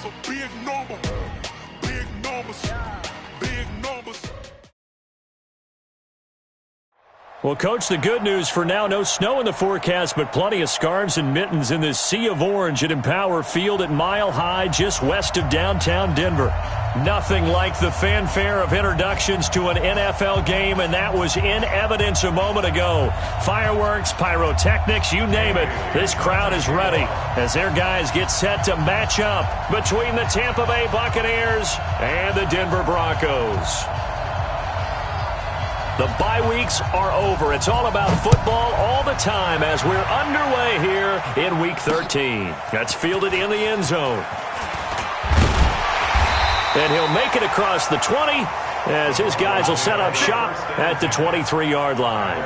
That's a big number. Big numbers. Big numbers. Well, Coach, the good news for now, no snow in the forecast, but plenty of scarves and mittens in this sea of orange at Empower Field at Mile High, just west of downtown Denver. Nothing like the fanfare of introductions to an NFL game, and that was in evidence a moment ago. Fireworks, pyrotechnics, you name it. This crowd is ready as their guys get set to match up between the Tampa Bay Buccaneers and the Denver Broncos. The bye weeks are over. It's all about football all the time as we're underway here in Week 13. That's fielded in the end zone. And he'll make it across the 20 as his guys will set up shop at the 23-yard line.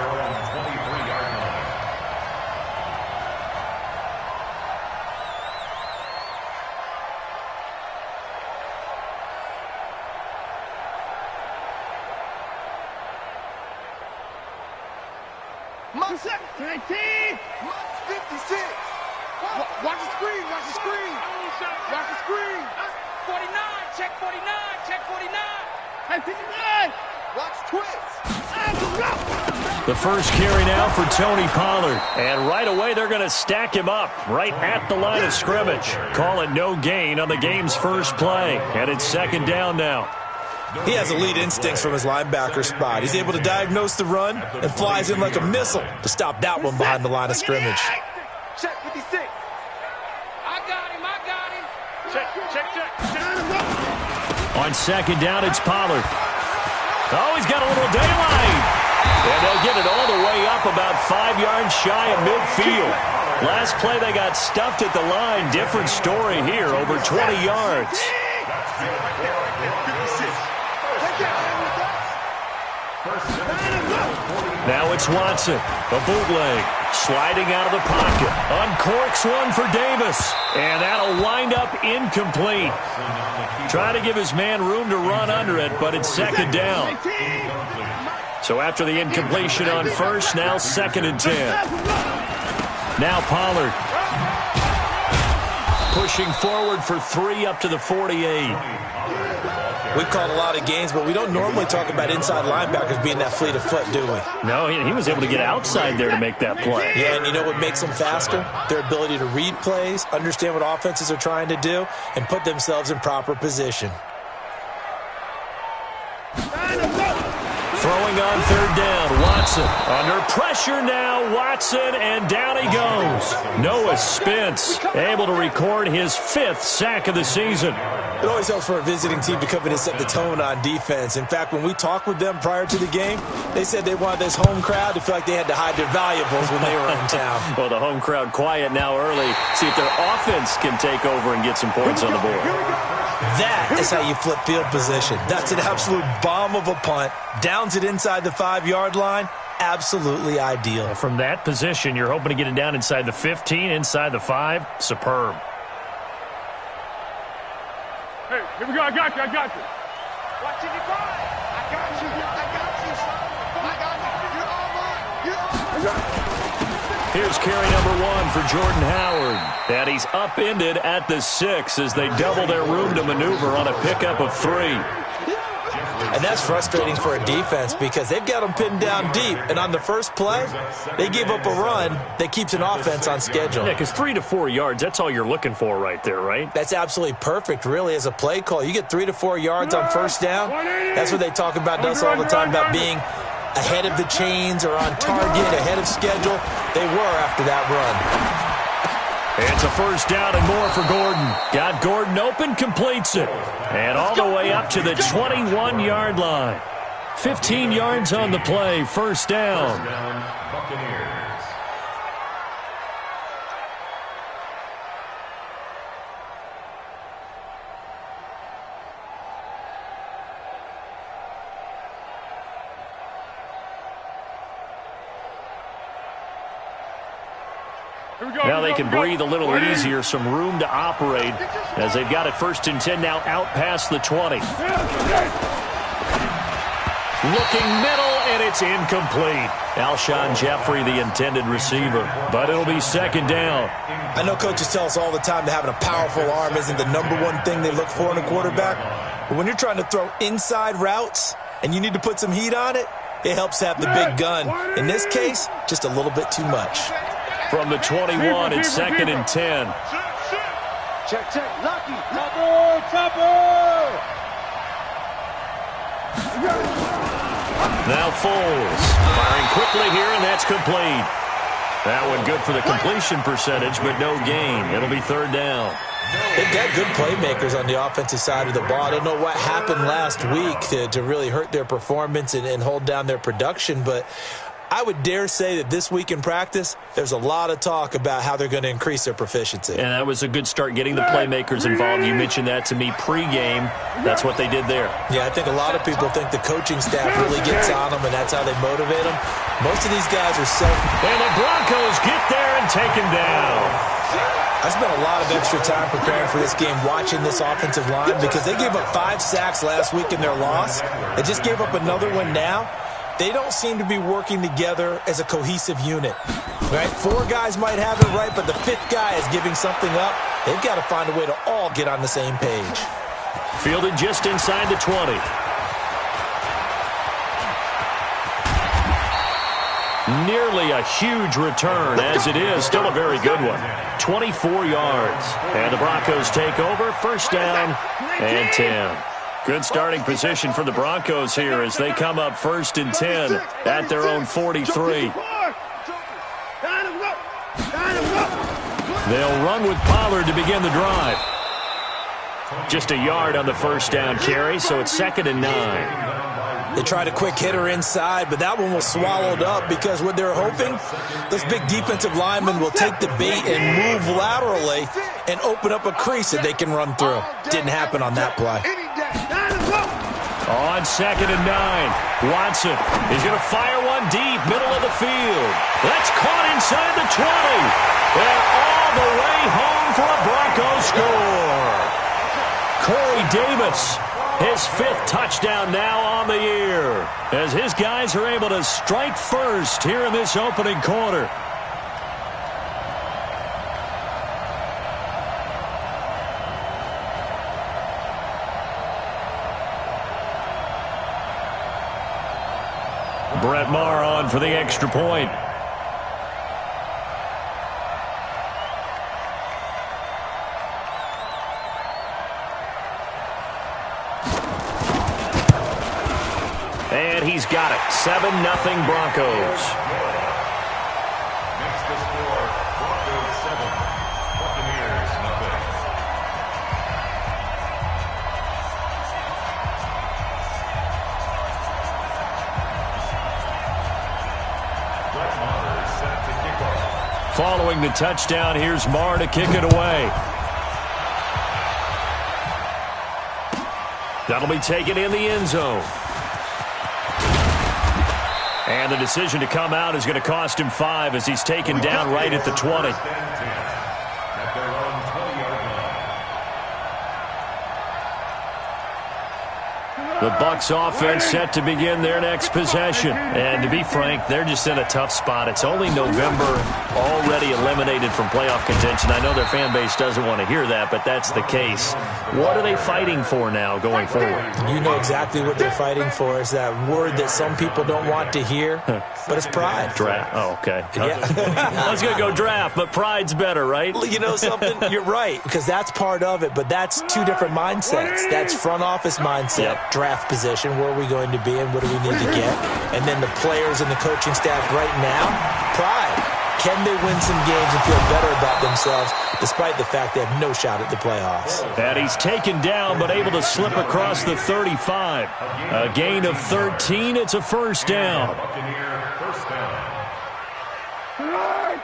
Must 19. Must 56. Watch the screen. Watch the screen. Watch the screen. 49. Check 49. Check 49. Hey, 59. Watch twist. The first carry now for Tony Pollard. And right away, they're going to stack him up right at the line of scrimmage. Call it no gain on the game's first play. And it's second down now. He has elite instincts from his linebacker spot. He's able to diagnose the run and flies in like a missile to stop that one behind the line of scrimmage. Check 56. I got him. Check. On second down, it's Pollard. Oh, he's got a little daylight. And they'll get it all the way up about 5 yards shy of midfield. Last play, they got stuffed at the line. Different story here, over 20 yards. Now it's Watson, a bootleg, sliding out of the pocket, uncorks one for Davis, and that'll wind up incomplete. Try to give his man room to run under it, but it's second down. So after the incompletion on first, now second and 10. Now Pollard, pushing forward for 3 up to the 48. We've called a lot of games, but we don't normally talk about inside linebackers being that fleet of foot, do we? No, he was able to get outside there to make that play. Yeah, and you know what makes them faster? Their ability to read plays, understand what offenses are trying to do, and put themselves in proper position. Throwing on third down, Watson. Under pressure now, Watson, and down he goes. Noah Spence able to record his 5th sack of the season. It always helps for a visiting team to come in and set the tone on defense. In fact, when we talked with them prior to the game, they said they wanted this home crowd to feel like they had to hide their valuables when they were in town. Well, the home crowd quiet now early. See if their offense can take over and get some points on the board. That is how you flip field position. That's an absolute bomb of a punt. Downs it inside the 5-yard line. Absolutely ideal. From that position, you're hoping to get it down inside the 15, inside the 5. Superb. Hey, here we go. I got you. Watch it, you cry. I got you. You're all mine. Here's carry number 1 for Jordan Howard. And he's upended at the 6 as they double their room to maneuver on a pickup of 3. And that's frustrating for a defense because they've got them pinned down deep. And on the first play, they give up a run that keeps an offense on schedule. Yeah, because 3 to 4 yards, that's all you're looking for right there, right? That's absolutely perfect, really, as a play call. You get 3 to 4 yards on first down. That's what they talk about us all the time, about being ahead of the chains or on target, ahead of schedule. They were after that run. It's a first down and more for Gordon. Got Gordon open, completes it. And all the way up to the 21-yard line. 15 yards on the play, first down. Now they can breathe a little easier, some room to operate as they've got it first and 10 now out past the 20. Looking middle, and it's incomplete. Alshon Jeffrey, the intended receiver. But it'll be second down. I know coaches tell us all the time that having a powerful arm isn't the number one thing they look for in a quarterback. But when you're trying to throw inside routes and you need to put some heat on it, it helps to have the big gun. In this case, just a little bit too much. From the 21, it's second and 10. Check, Lucky. Topper. Now Foles firing quickly here, and that's complete. That one good for the completion percentage, but no gain. It'll be third down. They've got good playmakers on the offensive side of the ball. I don't know what happened last week to really hurt their performance and hold down their production, but I would dare say that this week in practice, there's a lot of talk about how they're going to increase their proficiency. And that was a good start getting the playmakers involved. You mentioned that to me pregame. That's what they did there. Yeah, I think a lot of people think the coaching staff really gets on them, and that's how they motivate them. Most of these guys are And the Broncos get there and take him down. I spent a lot of extra time preparing for this game watching this offensive line because they gave up 5 sacks last week in their loss. They just gave up another one now. They don't seem to be working together as a cohesive unit. Right? 4 guys might have it right, but the 5th guy is giving something up. They've got to find a way to all get on the same page. Fielded just inside the 20. Nearly a huge return, as it is. Still a very good one. 24 yards. And the Broncos take over. First down and 10. Good starting position for the Broncos here as they come up first and 10 at their own 43. They'll run with Pollard to begin the drive. Just a yard on the first down carry, so it's second and 9. They tried a quick hitter inside, but that one was swallowed up because what they're hoping, those big defensive linemen will take the bait and move laterally and open up a crease that they can run through. Didn't happen on that play. On second and 9, Watson is going to fire one deep, middle of the field. That's caught inside the 20. And all the way home for a Broncos score. Corey Davis, his 5th touchdown now on the year, as his guys are able to strike first here in this opening quarter. Brett Maher on for the extra point. And he's got it. 7-0 Broncos. Next to score, Broncos 7, Buccaneers 0. Brett Maher set to kick off. Following the touchdown, here's Maher to kick it away. That'll be taken in the end zone. And the decision to come out is going to cost him 5 as he's taken down right at the 20. The Bucs offense set to begin their next possession. And to be frank, they're just in a tough spot. It's only November, already eliminated from playoff contention. I know their fan base doesn't want to hear that, but that's the case. What are they fighting for now going forward? You know exactly what they're fighting for. Is that word that some people don't want to hear, but it's pride. Draft. Oh, okay. Yeah. I was going to go draft, but pride's better, right? You know something? You're right, because that's part of it, but that's 2 different mindsets. That's front office mindset, draft position, where are we going to be and what do we need to get? And then the players and the coaching staff right now, pride. Can they win some games and feel better about themselves despite the fact they have no shot at the playoffs? And he's taken down but able to slip across the 35. A gain of 13. It's a first down.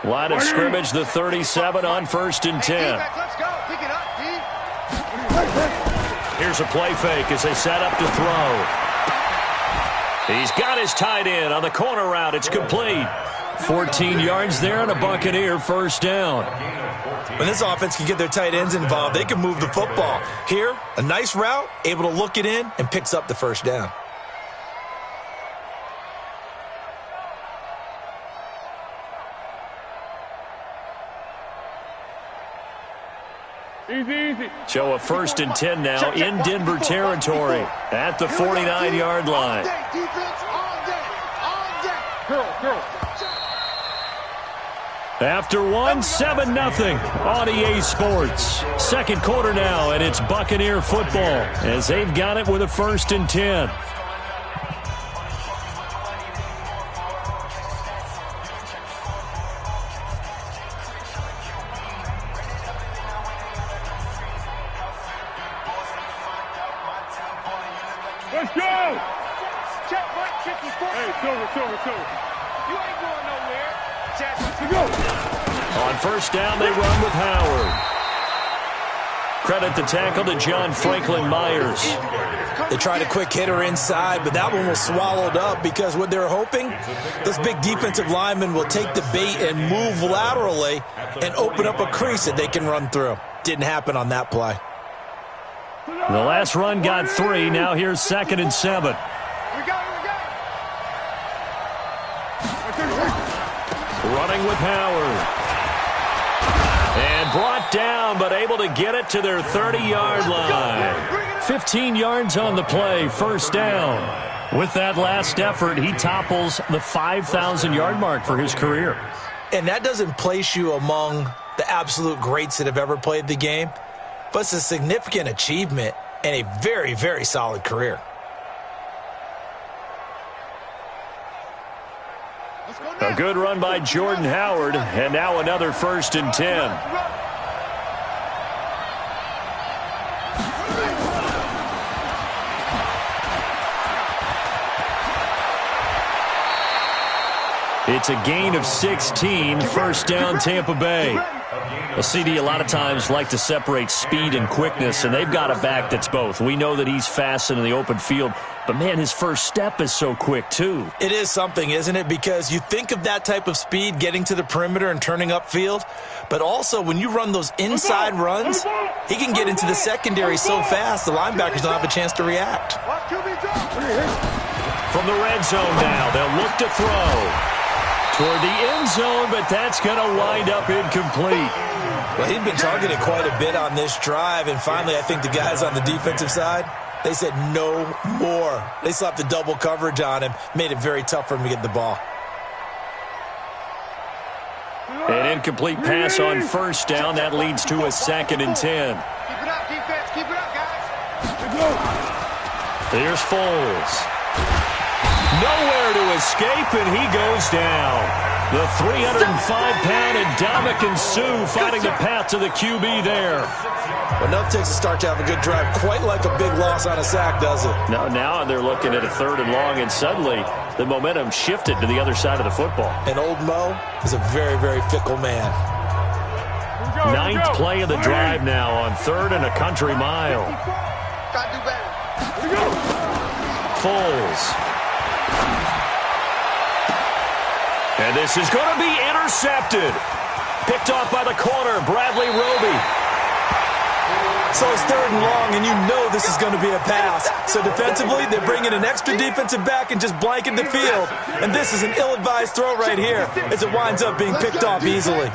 Line of scrimmage, the 37 on first and 10. Let's go. Pick it up, D. Here's a play fake as they set up to throw. He's got his tight end on the corner route. It's complete. 14 yards there and a Buccaneer first down. When this offense can get their tight ends involved, they can move the football. Here, a nice route, able to look it in, and picks up the first down. Easy. So a 1st and 10 now in Denver territory at the 49-yard line. After one, 7-0 on EA Sports. Second quarter now, and it's Buccaneer football as they've got it with a 1st and 10. Let's go! Check point 54. Hey, Silver. You ain't going nowhere. Check. Let's go! On 1st down, they run with Howard. Credit the tackle to John Franklin Myers. They tried a quick hitter inside, but that one was swallowed up because what they're hoping, those big defensive linemen will take the bait and move laterally and open up a crease that they can run through. Didn't happen on that play. The last run got 3. Now here's 2nd and 7. We got Running with Howard. And brought down, but able to get it to their 30-yard line. 15 yards on the play, 1st down. With that last effort, he topples the 5,000-yard mark for his career. And that doesn't place you among the absolute greats that have ever played the game, but it's a significant achievement and a very, very solid career. A good run by Jordan Howard, and now another 1st and 10. It's a gain of 16, 1st down Tampa Bay. A CD a lot of times like to separate speed and quickness, and they've got a back that's both. We know that he's fast in the open field, but, man, his first step is so quick, too. It is something, isn't it? Because you think of that type of speed getting to the perimeter and turning upfield, but also when you run those inside runs, he can get into the secondary so fast the linebackers don't have a chance to react. From the red zone now, they'll look to throw toward the end zone, but that's going to wind up incomplete. Well, he'd been targeted quite a bit on this drive, and finally I think the guys on the defensive side, they said no more. They slapped the double coverage on him, made it very tough for him to get the ball. An incomplete pass on 1st down. That leads to a 2nd and 10. Keep it up, defense. Keep it up, guys. Here's Foles. Nowhere to escape, and he goes down. The 305-pound Ndamukong Suh finding the path to the QB there. Well, enough takes a start to have a good drive, quite like a big loss on a sack, does it? Now they're looking at a 3rd and long, and suddenly the momentum shifted to the other side of the football. And old Mo is a very, very fickle man. 9th play of the drive now on 3rd and a country mile. Gotta do better. Foles. And this is going to be intercepted. Picked off by the corner, Bradley Roby. So it's 3rd and long, and you know this is going to be a pass. So defensively, they're bringing an extra defensive back and just blanking the field. And this is an ill-advised throw right here as it winds up being picked off easily.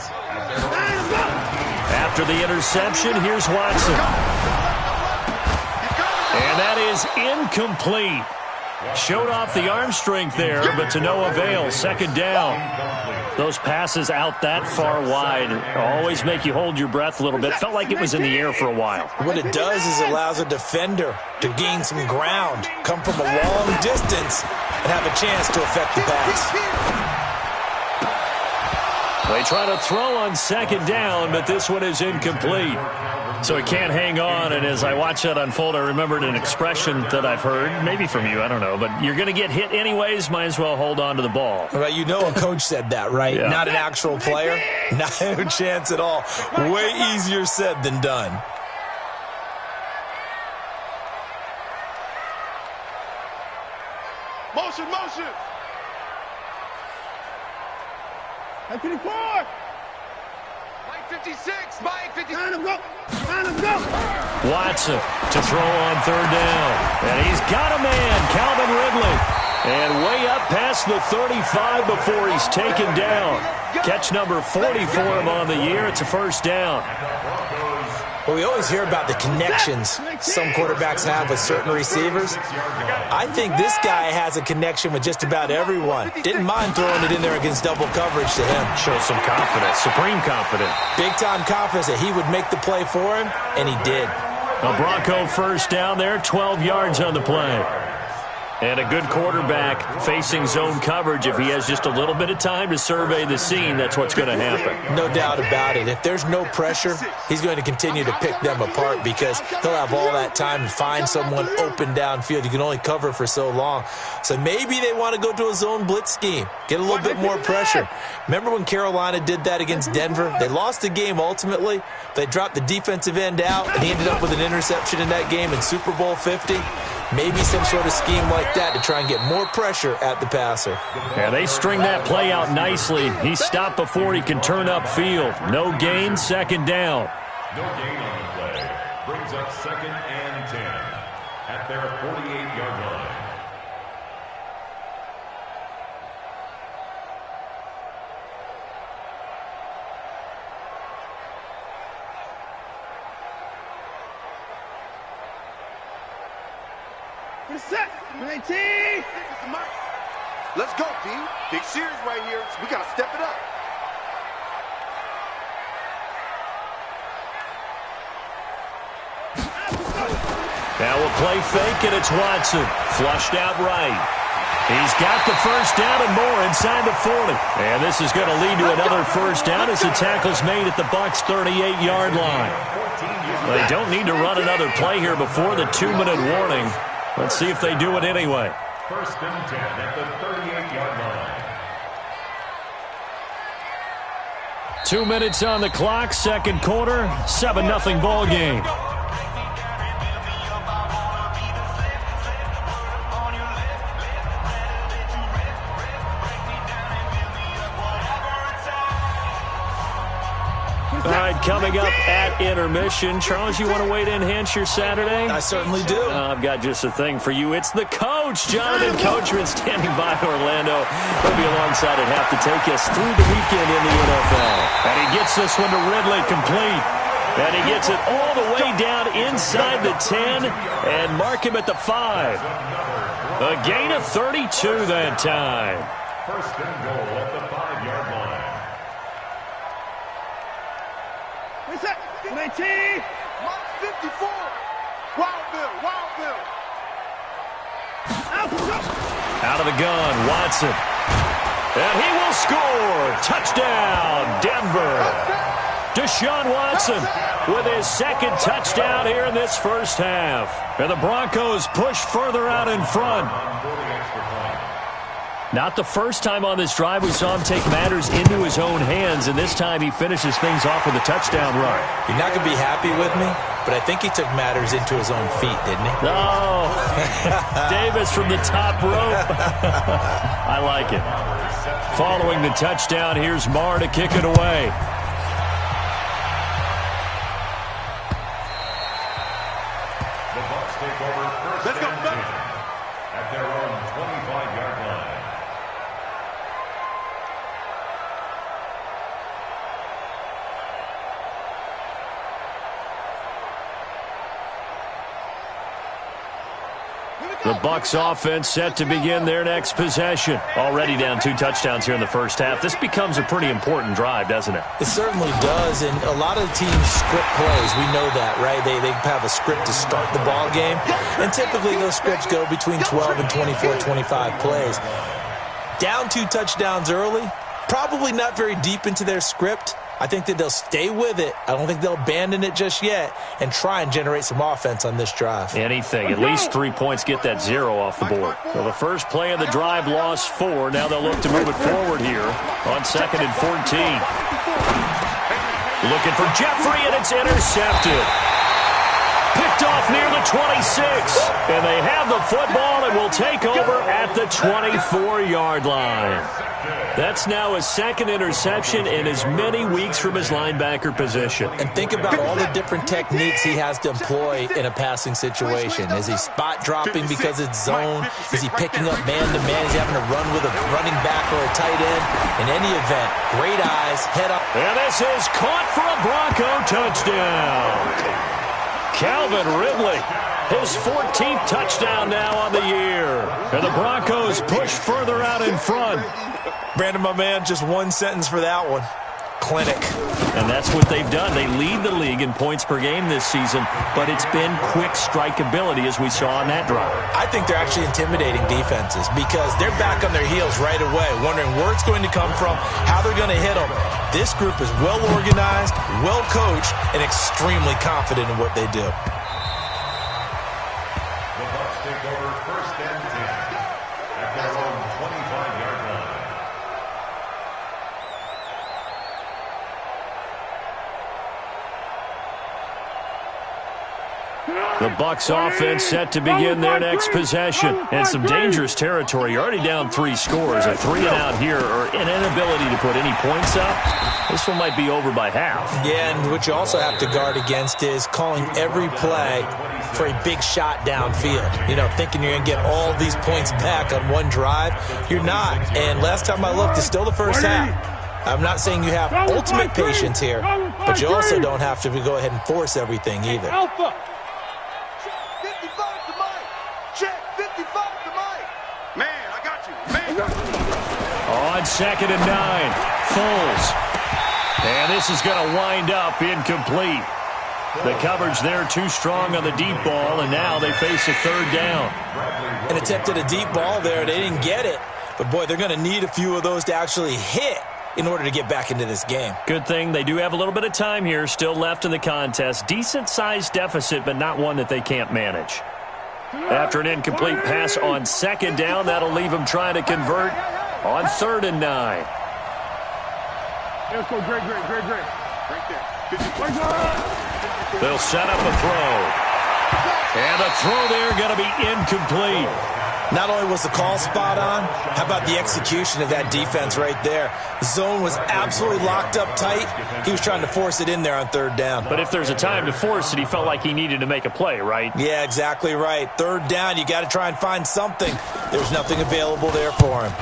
After the interception, here's Watson. And that is incomplete. Showed off the arm strength there, but to no avail. 2nd down. Those passes out that far wide always make you hold your breath a little bit. Felt like it was in the air for a while. What it does is it allows a defender to gain some ground, come from a long distance, and have a chance to affect the pass. They try to throw on 2nd down, but this one is incomplete. So it can't hang on, and as I watch that unfold, I remembered an expression that I've heard, maybe from you, I don't know, but you're going to get hit anyways, might as well hold on to the ball. Well, you know a coach said that, right? Yeah. Not an actual player. Not a chance at all. Way easier said than done. Motion. 54! Mike 56. Mike 56. Line him go! Watson to throw on 3rd down. And he's got a man, Calvin Ridley. And way up past the 35 before he's taken down. Catch number 40 for him on the year. It's a 1st down. Well, we always hear about the connections some quarterbacks have with certain receivers. I think this guy has a connection with just about everyone. Didn't mind throwing it in there against double coverage to him. Shows some confidence, supreme confidence. Big-time confidence that he would make the play for him, and he did. A Bronco first down there, 12 yards on the play. And a good quarterback facing zone coverage. If he has just a little bit of time to survey the scene, that's what's going to happen. No doubt about it. If there's no pressure, he's going to continue to pick them apart because he'll have all that time to find someone open downfield. You can only cover for so long. So maybe they want to go to a zone blitz scheme, get a little bit more pressure. Remember when Carolina did that against Denver? They lost the game ultimately. They dropped the defensive end out, and he ended up with an interception in that game in Super Bowl 50. Maybe some sort of scheme like that to try and get more pressure at the passer. Yeah, they string that play out nicely. He stopped before he can turn upfield. No gain, second down. No gain on the play. Brings up 2nd and 10 at their 48-yard line. Set. 19. Let's go, D. Big series right here. We got to step it up. Now we'll play fake, and it's Watson. Flushed out right. He's got the first down and more inside the 40. And this is going to lead to another first down as the tackle's made at the Bucs' 38-yard line. They don't need to run another play here before the 2-minute warning. Let's see if they do it anyway. 1st and 10 at the 38-yard line. 2 minutes on the clock, second quarter, 7-0 ball game. All right, coming up at intermission. Charles, you want to wait to enhance your Saturday? I certainly do. I've got just a thing for you. It's the coach, Jonathan Coachman, standing by Orlando. He'll be alongside at half to take us through the weekend in the NFL. And he gets this one to Ridley, complete. And he gets it all the way down inside the 10 and mark him at the 5. A gain of 32 that time. 1st and goal at the 5-yard line. Set. 19. 54. Wildville. Out of the gun, Watson. And he will score. Touchdown, Denver. Deshaun Watson with his second touchdown here in this first half. And the Broncos push further out in front. Not the first time on this drive we saw him take matters into his own hands, and this time he finishes things off with a touchdown run. You're not going to be happy with me, but I think he took matters into his own feet, didn't he? Oh, Davis from the top rope. I like it. Following the touchdown, here's Marr to kick it away. The Bucs take over 1st and 10 at their own 25-yard line. The Bucs offense set to begin their next possession. Already down 2 touchdowns here in the first half. This becomes a pretty important drive, doesn't it? It certainly does, and a lot of the teams script plays. We know that, right? They have a script to start the ball game, and typically those scripts go between 12 and 24, 25 plays. Down 2 touchdowns early, probably not very deep into their script. I think that they'll stay with it. I don't think they'll abandon it just yet and try and generate some offense on this drive. Anything. At least 3 points, get that 0 off the board. So the first play of the drive lost 4. Now they'll look to move it forward here on 2nd and 14. Looking for Jeffrey, and it's intercepted. Picked off near the 26. And they have the football and will take over at the 24-yard line. That's now his second interception in as many weeks from his linebacker position. And think about all the different techniques he has to employ in a passing situation. Is he spot dropping because it's zone? Is he picking up man-to-man? Is he having to run with a running back or a tight end? In any event, great eyes, head up. And this is caught for a Bronco touchdown. Calvin Ridley, his 14th touchdown now on the year. And the Broncos push further out in front. Brandon, my man, just one sentence for that one. Clinic. And that's what they've done. They lead the league in points per game this season, but it's been quick strikeability as we saw on that drive. I think they're actually intimidating defenses because they're back on their heels right away, wondering where it's going to come from, how they're going to hit them. This group is well organized, well coached, and extremely confident in what they do. The Bucs take over first and 10 at their own 25-yard line. The Bucs offense set to begin their next possession. And some dangerous territory. You're already down 3 scores. A 3-and-out here or an inability to put any points up. This one might be over by half. Yeah, and what you also have to guard against is calling every play for a big shot downfield. You know, thinking you're going to get all these points back on one drive. You're not. And last time I looked, it's still the first half. I'm not saying you have ultimate patience here, but you also don't have to go ahead and force everything either. Alpha. Check 55 to Mike. Check 55 to Mike. Man, I got you. Man. On 2nd and 9, Foles. And this is going to wind up incomplete. The coverage there too strong on the deep ball, and now they face a 3rd down. An attempt at a deep ball there. They didn't get it. But, boy, they're going to need a few of those to actually hit in order to get back into this game. Good thing they do have a little bit of time here still left in the contest. Decent-sized deficit, but not one that they can't manage. After an incomplete pass on 2nd down, that'll leave them trying to convert on 3rd and 9. Let's go, great. Right there. They'll set up a throw. And the throw there going to be incomplete. Not only was the call spot on, how about the execution of that defense right there? The zone was absolutely locked up tight. He was trying to force it in there on 3rd down. But if there's a time to force it, he felt like he needed to make a play, right? Yeah, exactly right. 3rd down, you got to try and find something. There's nothing available there for him.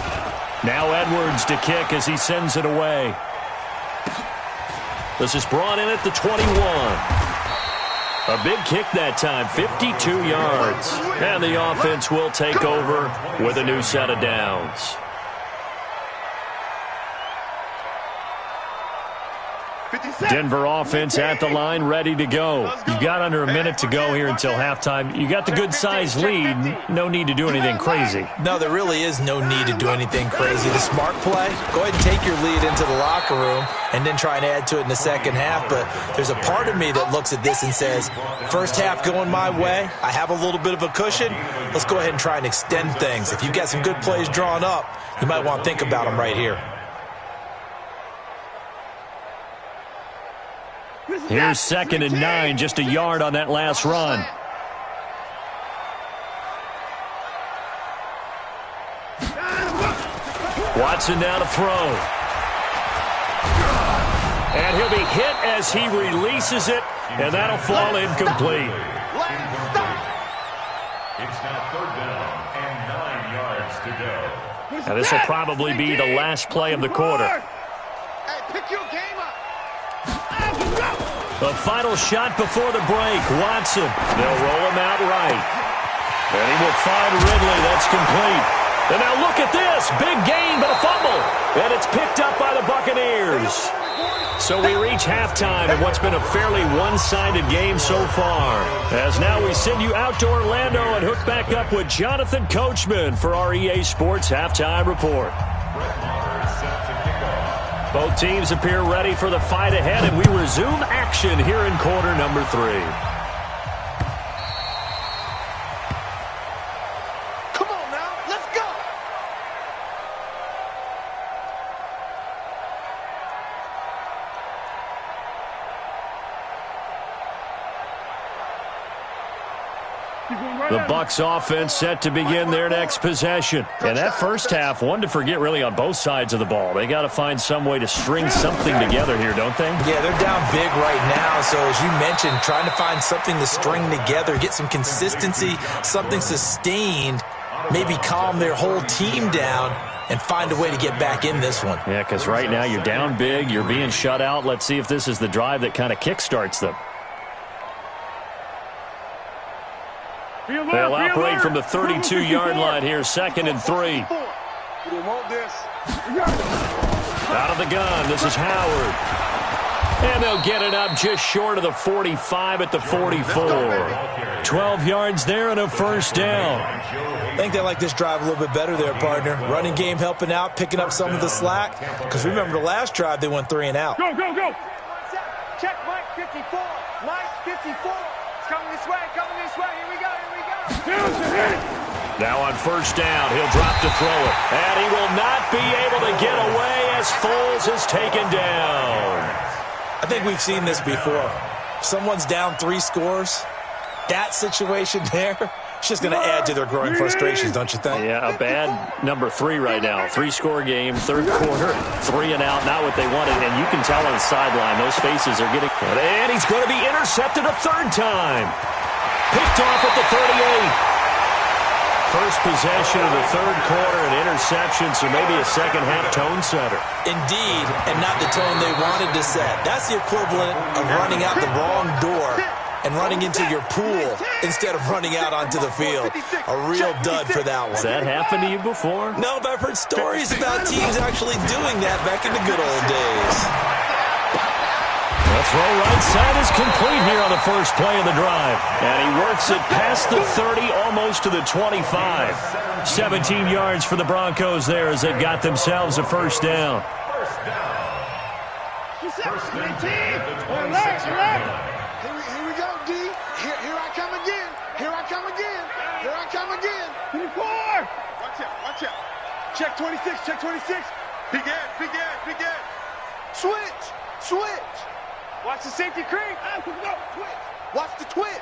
Now Edwards to kick as he sends it away. This is brought in at the 21. A big kick that time, 52 yards. And the offense will take over with a new set of downs. Denver offense at the line, ready to go. You've got under a minute to go here until halftime. You got the good-sized lead. No need to do anything crazy. No, there really is no need to do anything crazy. The smart play, go ahead and take your lead into the locker room and then try and add to it in the second half. But there's a part of me that looks at this and says, first half going my way, I have a little bit of a cushion. Let's go ahead and try and extend things. If you've got some good plays drawn up, you might want to think about them right here. Here's 2nd and 9, just a yard on that last run. Watson now to throw. And he'll be hit as he releases it, and that'll fall incomplete. It's now 3rd down and 9 yards to go. Now this will probably be the last play of the quarter. Hey, pick your game up. The final shot before the break. Watson. They'll roll him out right. And he will find Ridley. That's complete. And now look at this. Big gain, but a fumble. And it's picked up by the Buccaneers. So we reach halftime in what's been a fairly one-sided game so far. As now we send you out to Orlando and hook back up with Jonathan Coachman for our EA Sports Halftime Report. Both teams appear ready for the fight ahead, and we resume action here in quarter number 3. Come on now, let's go. The Bucs offense set to begin their next possession. And that first half, one to forget really on both sides of the ball. They got to find some way to string something together here, don't they? Yeah, they're down big right now. So as you mentioned, trying to find something to string together, get some consistency, something sustained, maybe calm their whole team down and find a way to get back in this one. Yeah, because right now you're down big, you're being shut out. Let's see if this is the drive that kind of kickstarts them. They'll operate from the 32-yard line here, 2nd and 3. Out of the gun, this is Howard. And they'll get it up just short of the 45 at the 44. 12 yards there and a first down. I think they like this drive a little bit better there, partner. Running game helping out, picking up some of the slack. Because remember the last drive, they went 3 and out. Go, go, go. Check Mike 54. Mike 54. It's coming this way, coming this way. Here we go, here we go. Now on first down, he'll drop to throw it. And he will not be able to get away as Foles is taken down. I think we've seen this before. Someone's down 3 scores. That situation there, it's just going to add to their growing frustrations, don't you think? Yeah, a bad number 3 right now. 3-score game, 3rd quarter, 3 and out, not what they wanted. And you can tell on the sideline, those faces are getting... And he's going to be intercepted a 3rd time. Picked off at the 38. First possession of the 3rd quarter, an interception, so maybe a second-half tone setter. Indeed, and not the tone they wanted to set. That's the equivalent of running out the wrong door and running into your pool instead of running out onto the field. A real dud for that one. Has that happened to you before? No, but I've heard stories about teams actually doing that back in the good old days. The throw right side is complete here on the first play of the drive. And he works it past the 30, almost to the 25. 17 yards for the Broncos there as they've got themselves a first down. Here we go, D. Here I come again. Here I come again. Here I come again. 24. Watch out. Check 26, check 26. Begin. Switch. Watch the safety creep. Watch the twist.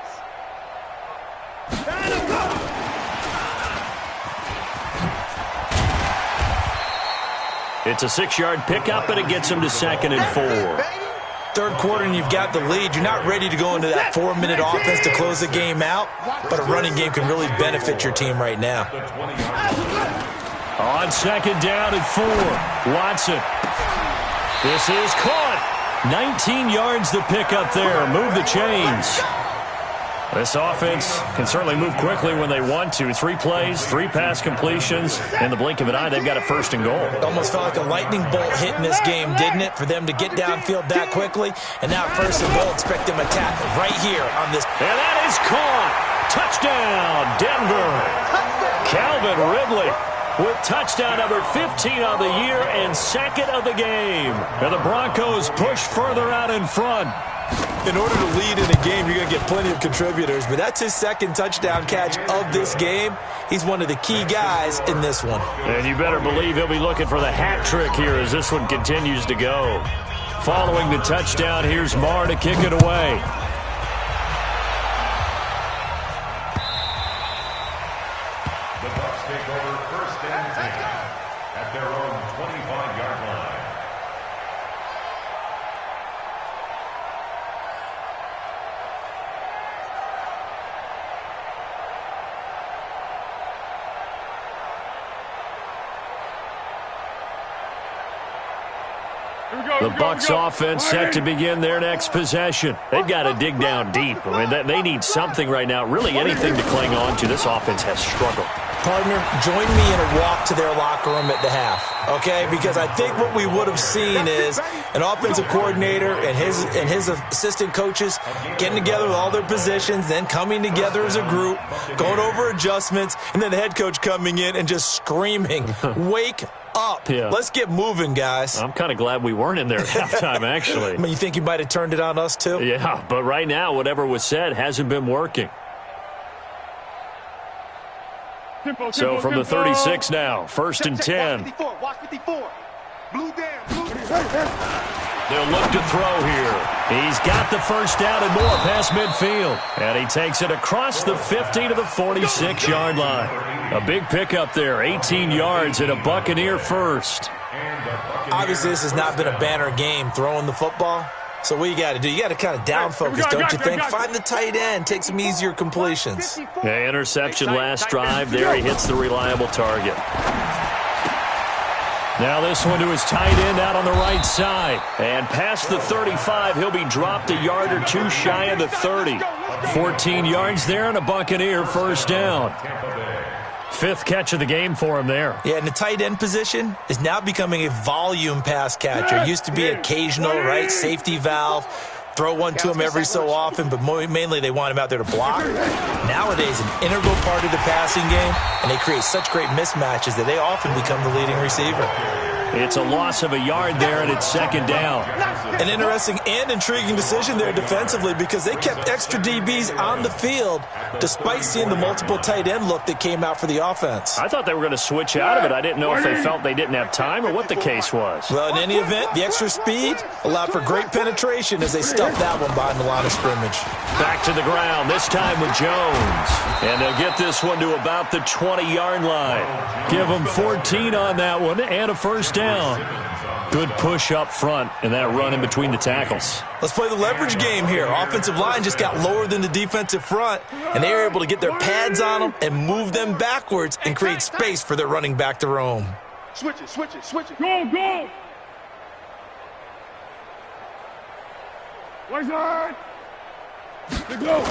It's a 6-yard pickup, and it gets him to 2nd and 4. 3rd quarter and you've got the lead. You're not ready to go into that 4-minute offense to close the game out, but a running game can really benefit your team right now. On 2nd down and 4, Watson. This is caught. 19 yards the pickup there. Move the chains. This offense can certainly move quickly when they want to. 3 plays, 3 pass completions. In the blink of an eye, they've got a 1st and goal. It almost felt like a lightning bolt hit in this game, didn't it? For them to get downfield that quickly. And now 1st and goal, expect them to tackle right here on this. And that is caught. Touchdown, Denver. Calvin Ridley with touchdown number 15 of the year and 2nd of the game. And the Broncos push further out in front. In order to lead in a game, you're going to get plenty of contributors, but that's his 2nd touchdown catch of this game. He's one of the key guys in this one. And you better believe he'll be looking for the hat trick here as this one continues to go. Following the touchdown, here's Marr to kick it away. The Bucs take over 1st and 10 at their own 25-yard line. The Bucs offense set to begin their next possession. They've got to dig down deep. I mean, they need something right now, really anything to cling on to. This offense has struggled. Partner, join me in a walk to their locker room at the half, okay? Because I think what we would have seen is an offensive coordinator and his assistant coaches getting together with all their positions, then coming together as a group, going over adjustments, and then the head coach coming in and just screaming, wake up. Yeah. Let's get moving, guys. I'm kind of glad we weren't in there at halftime, actually. I mean, you think you might have turned it on us, too? Yeah, but right now, whatever was said hasn't been working. So from the 36 now, 1st and 10. Watch 54. Blue down. They'll look to throw here. He's got the first down and more past midfield. And he takes it across the 50 to the 46-yard line. A big pickup there, 18 yards and a Buccaneer first. Obviously, this has not been a banner game throwing the football. So what you got to do, you got to kind of down focus, don't you think? Find the tight end, take some easier completions. Yeah, interception last drive. There he hits the reliable target. Now this one to his tight end out on the right side. And past the 35, he'll be dropped a yard or two shy of the 30. 14 yards there and a Buccaneer first down. Fifth catch of the game for him there. Yeah, and the tight end position is now becoming a volume pass catcher. Used to be occasional, right, safety valve. Throw one to him every so often, but mainly they want him out there to block. Nowadays, an integral part of the passing game, and they create such great mismatches that they often become the leading receiver. It's a loss of a yard there, and it's second down. An interesting and intriguing decision there defensively because they kept extra DBs on the field despite seeing the multiple tight end look that came out for the offense. I thought they were going to switch out of it. I didn't know if they felt they didn't have time or what the case was. Well, in any event, the extra speed allowed for great penetration as they stuffed that one behind the line of scrimmage. Back to the ground, this time with Jones. And they'll get this one to about the 20-yard line. Give them 14 on that one and a first down. Good push up front and that run in between the tackles. Let's play the leverage game here. Offensive line just got lower than the defensive front, and they were able to get their pads on them and move them backwards and create space for their running back to roam. Switch it, switch it, switch it. Go, go. Right side. Let's go.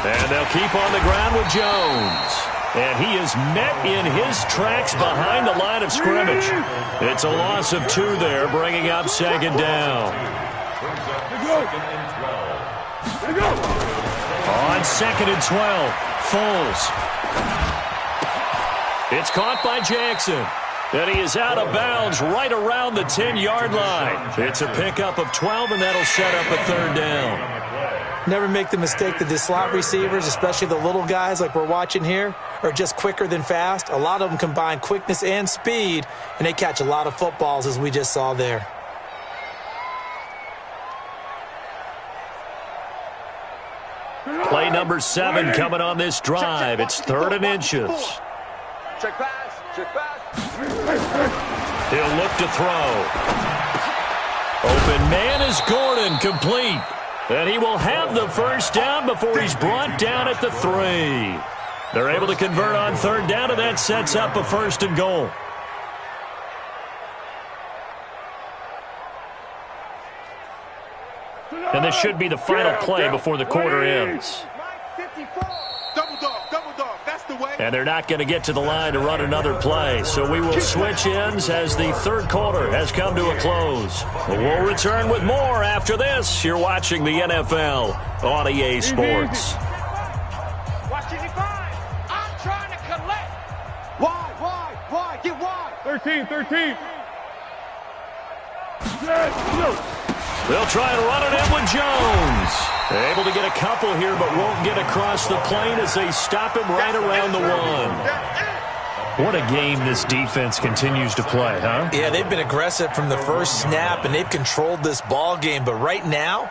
And they'll keep on the ground with Jones. And he is met in his tracks behind the line of scrimmage. It's a loss of 2 there, bringing up second down. Let's go. On second and 12, Foles. It's caught by Jackson. And he is out of bounds right around the 10-yard line. It's a pickup of 12, and that'll set up a third down. Never make the mistake that the slot receivers, especially the little guys like we're watching here, are just quicker than fast. A lot of them combine quickness and speed, and they catch a lot of footballs, as we just saw there. Play number 7 coming on this drive. It's 3rd and inches. Check pass, check pass. He'll look to throw. Open man is Gordon, complete. And he will have the first down before he's brought down at the 3. They're able to convert on third down, and that sets up a 1st and goal. And this should be the final play before the quarter ends. Double dog, that's the way. And they're not going to get to the line to run another play, so we will switch ends as the third quarter has come to a close. We'll return with more after this. You're watching the NFL on EA Sports. Watching it fine. I'm trying to collect. Why? Get wide. 13. Yes, no. They'll try and run it in with Jones. They're able to get a couple here, but won't get across the plane as they stop him right around the 1. What a game this defense continues to play, huh? Yeah, they've been aggressive from the first snap, and they've controlled this ball game. But right now,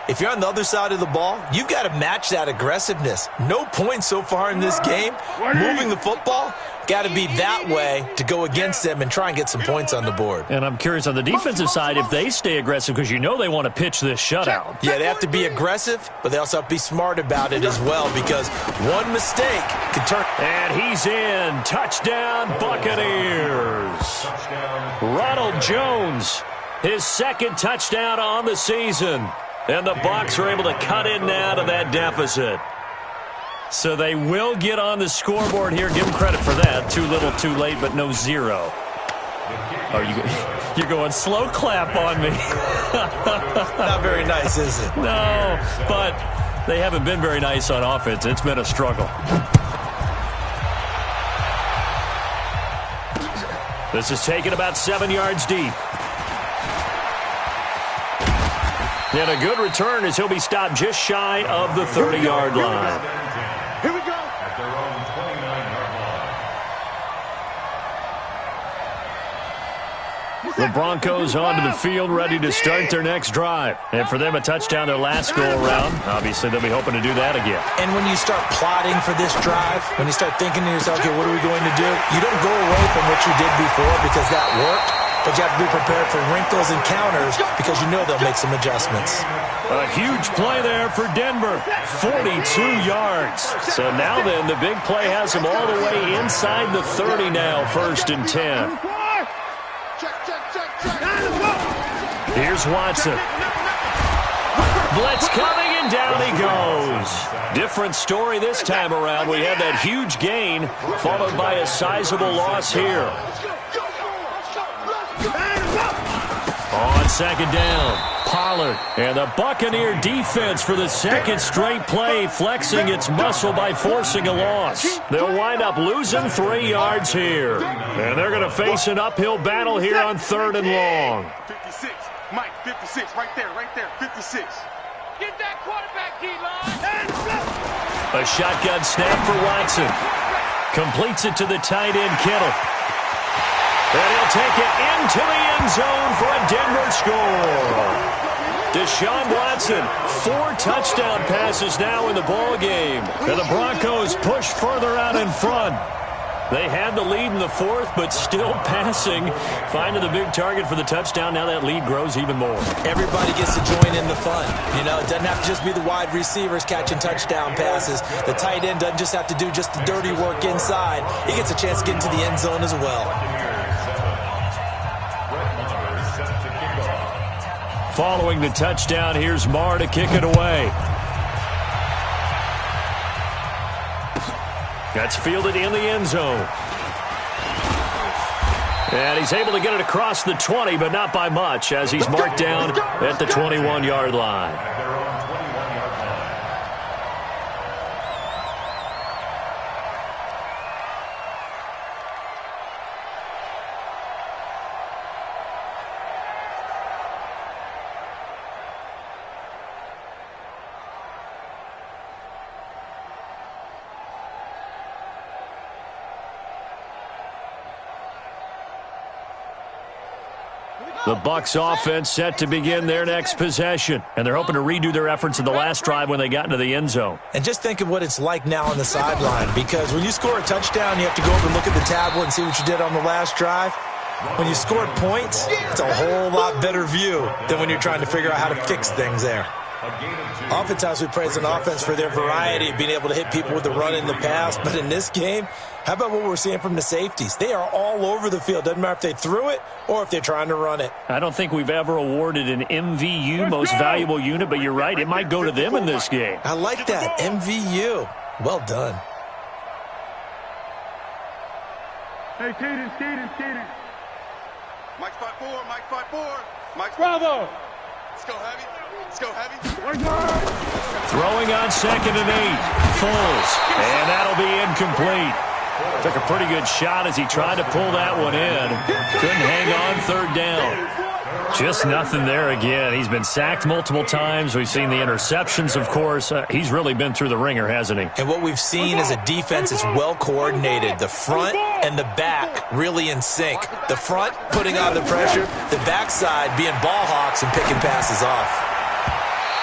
if you're on the other side of the ball, you've got to match that aggressiveness. No points so far in this game. Moving the football, got to be that way to go against them and try and get some points on the board. And I'm curious on the defensive side if they stay aggressive, because you know they want to pitch this shutout. Yeah, they have to be aggressive, but they also have to be smart about it as well, because one mistake can turn. And he's in. Touchdown, Buccaneers. Ronald Jones, his 2nd touchdown on the season. And the Bucs are able to cut in now to that deficit. So they will get on the scoreboard here. Give them credit for that. Too little, too late, but no 0. Oh, you're going slow clap on me. Not very nice, is it? No, but they haven't been very nice on offense. It's been a struggle. This is taken about 7 yards deep. And a good return as he'll be stopped just shy of the 30-yard line. Here we go. At their own 29-yard The Broncos onto the field, ready to start their next drive. And for them, a touchdown their last go-around. Obviously, they'll be hoping to do that again. And when you start plotting for this drive, when you start thinking to yourself, okay, what are we going to do? You don't go away from what you did before because that worked, but you have to be prepared for wrinkles and counters because you know they'll make some adjustments. A huge play there for Denver, 42 yards. So now then, the big play has them all the way inside the 30 now, 1st and 10. Here's Watson. Blitz coming, and down he goes. Different story this time around. We had that huge gain, followed by a sizable loss here. On 2nd down, Pollard. And the Buccaneer defense for the 2nd straight play, flexing its muscle by forcing a loss. They'll wind up losing 3 yards here. And they're going to face an uphill battle here on 3rd and long. 56, Mike, 56, right there, 56. Get that quarterback, D-line. A shotgun snap for Watson. Completes it to the tight end, Kittle. And he'll take it into the end zone for a Denver score. Deshaun Watson, 4 touchdown passes now in the ball game. And the Broncos push further out in front. They had the lead in the 4th, but still passing. Finding the big target for the touchdown. Now that lead grows even more. Everybody gets to join in the fun. You know, it doesn't have to just be the wide receivers catching touchdown passes. The tight end doesn't just have to do just the dirty work inside. He gets a chance to get into the end zone as well. Following the touchdown, here's Marr to kick it away. That's fielded in the end zone. And he's able to get it across the 20, but not by much, as he's marked down at the 21-yard line. The Bucs offense set to begin their next possession, and they're hoping to redo their efforts in the last drive when they got into the end zone. And just think of what it's like now on the sideline, because when you score a touchdown, you have to go over and look at the tablet and see what you did on the last drive. When you scored points, it's a whole lot better view than when you're trying to figure out how to fix things there. Oftentimes we praise an offense for their variety of being able to hit people with the run in the pass, but in this game, how about what we're seeing from the safeties? They are all over the field. Doesn't matter if they threw it or if they're trying to run it. I don't think we've ever awarded an MVU, most valuable unit, but you're right, it might go to them in this game. I like that, MVU. Well done. Hey, Caden. Mike 5-4, Mike 5-4. Mike Bravo. Let's go heavy. Throwing on 2nd and 8. Foles. And that'll be incomplete. Took a pretty good shot as he tried to pull that one in. Couldn't hang on 3rd down. Just nothing there again. He's been sacked multiple times. We've seen the interceptions, of course. He's really been through the ringer, hasn't he? And what we've seen is a defense that's well coordinated. The front and the back really in sync. The front putting on the pressure. The backside being ball hawks and picking passes off.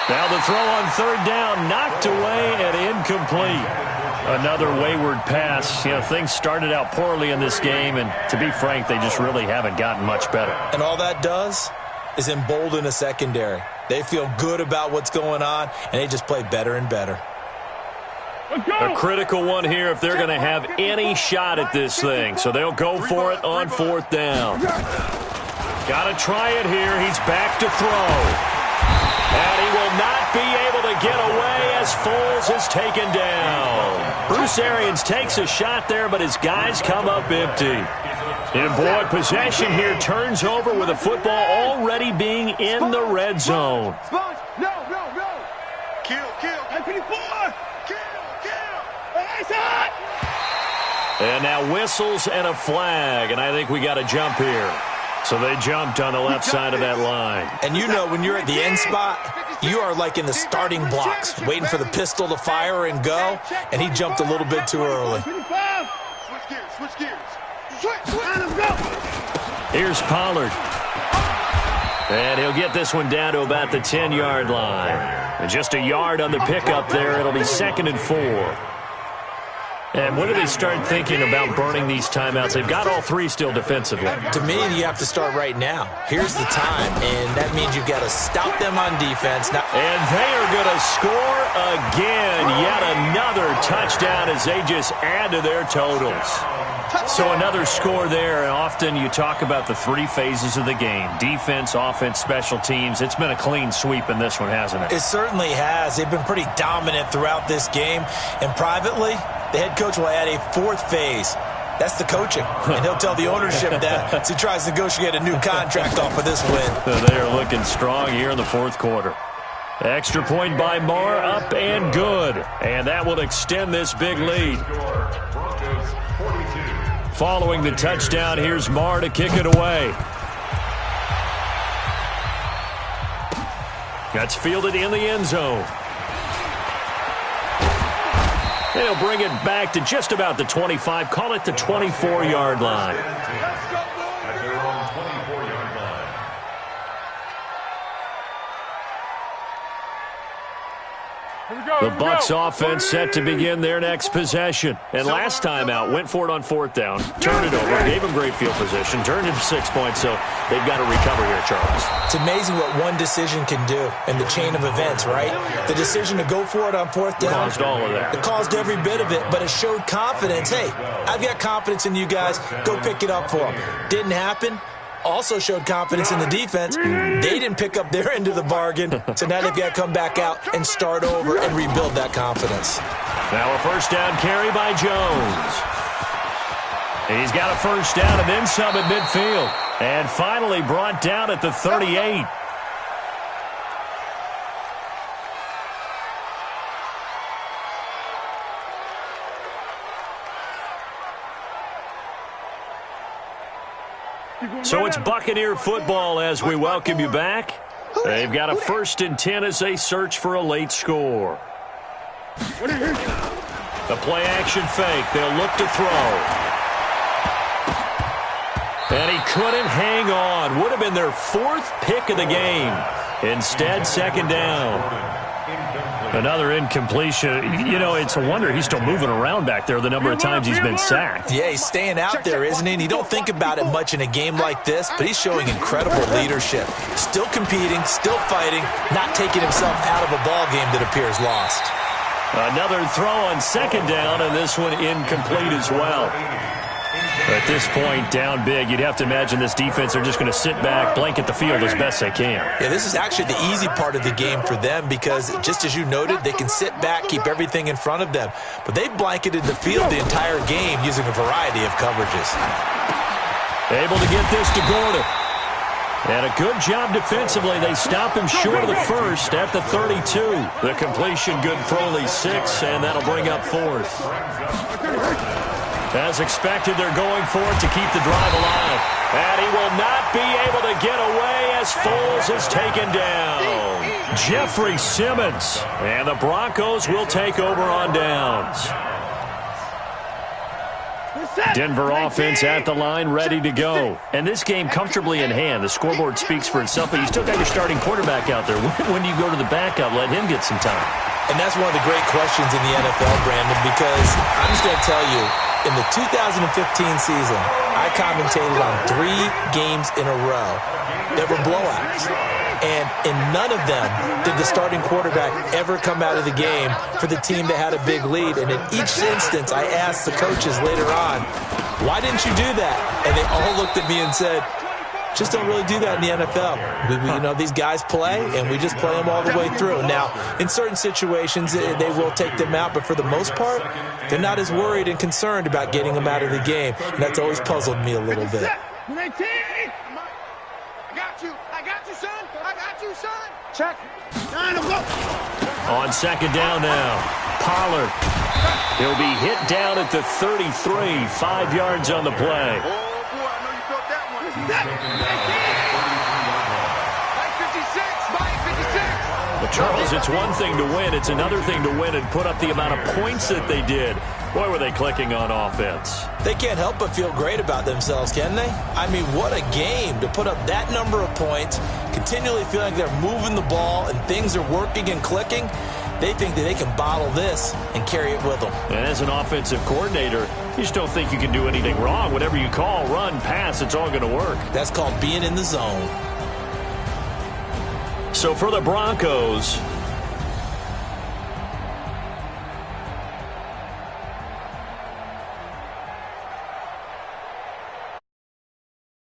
Now the throw on 3rd down, knocked away and incomplete. Another wayward pass. You know, things started out poorly in this game, and to be frank, they just really haven't gotten much better. And all that does is embolden a secondary. They feel good about what's going on, and they just play better and better. A critical one here if they're going to have any shot at this thing. So they'll go for it on 4th down. Got to try it here. He's back to throw. And he will not be able to get away as Foles is taken down. Bruce Arians takes a shot there, but his guys come up empty. And boy, possession here turns over with the football already being in the red zone. No. Kill. And now whistles and a flag, and I think we got a jump here. So they jumped on the left side of that line. And you know when you're at the end spot, you are like in the starting blocks, waiting for the pistol to fire and go, and he jumped a little bit too early. Switch gears. Let him go. Here's Pollard. And he'll get this one down to about the 10-yard line. And just a yard on the pickup there. It'll be 2nd and 4. And when do they start thinking about burning these timeouts? They've got all 3 still defensively. To me, you have to start right now. Here's the time, and that means you've got to stop them on defense. Now, and they are going to score again. Yet another touchdown as they just add to their totals. So another score there, and often you talk about the 3 phases of the game. Defense, offense, special teams. It's been a clean sweep in this one, hasn't it? It certainly has. They've been pretty dominant throughout this game. And privately, the head coach will add a 4th phase. That's the coaching. And he'll tell the ownership that as he tries to negotiate a new contract off of this win. So they are looking strong here in the 4th quarter. Extra point by Marr, up and good. And that will extend this big lead. Following the touchdown, here's Marr to kick it away. That's fielded in the end zone. They'll bring it back to just about the 25. Call it the 24-yard line. At their own 24-yard line. The Bucs offense set to begin their next possession. And last time out, went for it on 4th down, turned it over, gave them great field position, turned it to 6 points, so they've got to recover here, Charles. It's amazing what one decision can do in the chain of events, right? The decision to go for it on 4th down. Caused all of that. It caused every bit of it, but it showed confidence. Hey, I've got confidence in you guys. Go pick it up for them. Didn't happen. Also showed confidence in the defense. They didn't pick up their end of the bargain, so now they've got to come back out and start over and rebuild that confidence. Now a 1st down carry by Jones. He's got a 1st down and then some at midfield. And finally brought down at the 38. So it's Buccaneer football as we welcome you back. They've got a 1st and 10 as they search for a late score. The play action fake. They'll look to throw. And he couldn't hang on. Would have been their 4th pick of the game. Instead, 2nd down. Another incompletion. You know, it's a wonder he's still moving around back there the number of times he's been sacked. Yeah, he's staying out there, isn't he? And you don't think about it much in a game like this, but he's showing incredible leadership. Still competing, still fighting, not taking himself out of a ball game that appears lost. Another throw on 2nd down, and this one incomplete as well. At this point, down big, you'd have to imagine this defense are just going to sit back, blanket the field as best they can. Yeah, this is actually the easy part of the game for them because, just as you noted, they can sit back, keep everything in front of them. But they've blanketed the field the entire game using a variety of coverages. Able to get this to Gordon. And a good job defensively. They stop him short of the 1st at the 32. The completion good for only 6, and that'll bring up 4th. As expected, they're going for it to keep the drive alive. And he will not be able to get away as Foles is taken down. Jeffrey Simmons. And the Broncos will take over on downs. Denver offense at the line, ready to go. And this game comfortably in hand. The scoreboard speaks for itself, but you still got your starting quarterback out there. When do you go to the backup? Let him get some time. And that's one of the great questions in the NFL, Brandon, because I'm just going to tell you, in the 2015 season, I commentated on 3 games in a row that were blowouts. And in none of them did the starting quarterback ever come out of the game for the team that had a big lead. And in each instance, I asked the coaches later on, why didn't you do that? And they all looked at me and said, just don't really do that in the NFL. You know, these guys play, and we just play them all the way through. Now, in certain situations, they will take them out, but for the most part, they're not as worried and concerned about getting them out of the game. And that's always puzzled me a little bit. Check. On 2nd down now, Pollard. He'll be hit down at the 33, 5 yards on the play. But Charles, it's one thing to win. It's another thing to win and put up the amount of points that they did. Boy, were they clicking on offense. They can't help but feel great about themselves, can they? I mean, what a game to put up that number of points, continually feeling like they're moving the ball and things are working and clicking. They think that they can bottle this and carry it with them. And as an offensive coordinator, you just don't think you can do anything wrong. Whatever you call, run, pass, it's all going to work. That's called being in the zone. So for the Broncos,